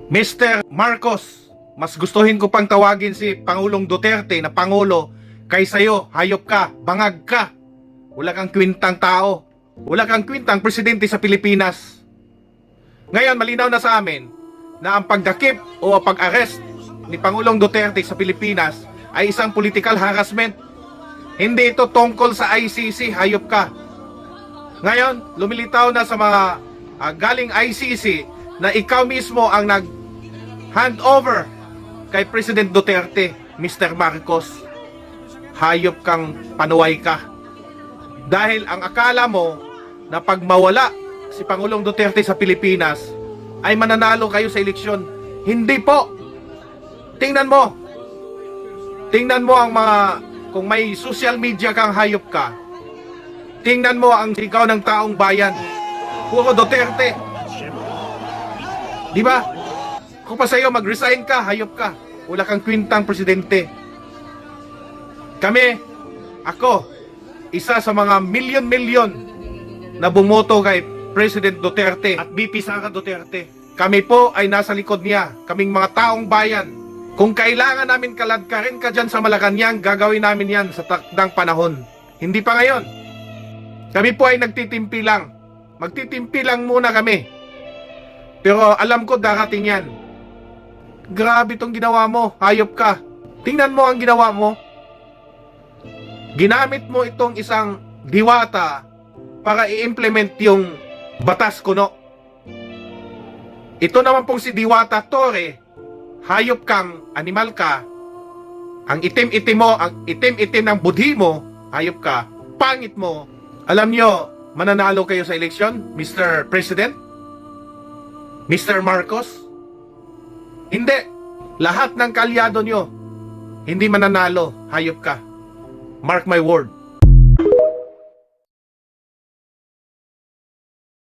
Mr. Marcos, mas gustuhin ko pang tawagin si Pangulong Duterte na Pangulo kaysa iyo. Hayop ka, bangag ka. Wala kang kwintang tao. Wala kang kwintang presidente sa Pilipinas. Ngayon, malinaw na sa amin na ang pagdakip o pag-arrest ni Pangulong Duterte sa Pilipinas ay isang political harassment. Hindi ito tungkol sa ICC, hayop ka. Ngayon, lumilitaw na sa mga galing ICC na ikaw mismo ang nag-hand over kay President Duterte, Mr. Marcos. Hayop kang panuway ka. Dahil ang akala mo na pag mawala si Pangulong Duterte sa Pilipinas ay mananalo kayo sa eleksyon. Hindi po. Tingnan mo. Tingnan mo ang mga, kung may social media kang hayop ka, tingnan mo ang sigaw ng taong bayan. Puro Duterte. Di ba? Kung pa sa'yo, mag-resign ka, hayop ka. Wala kang kwintang presidente. Kami, ako, isa sa mga milyon-milyon na bumoto kay President Duterte at VP Sara Duterte. Kami po ay nasa likod niya, kaming mga taong bayan. Kung kailangan namin kaladkarin ka dyan sa Malacanang, gagawin namin yan sa takdang panahon. Hindi pa ngayon. Kami po ay nagtitimpi lang. Magtitimpi lang muna kami. Pero alam ko darating yan. Grabe tong ginawa mo, hayop ka. Tingnan mo ang ginawa mo. Ginamit mo itong isang diwata para i-implement yung batas kuno. Ito naman pong si Diwata Torre, hayop kang, animal ka. Ang itim-itim mo, ang itim-itim ng budhi mo, hayop ka, pangit mo. Alam nyo, mananalo kayo sa eleksyon, Mr. President? Mr. Marcos? Hindi. Lahat ng kalyado nyo, hindi mananalo, hayop ka. Mark my word.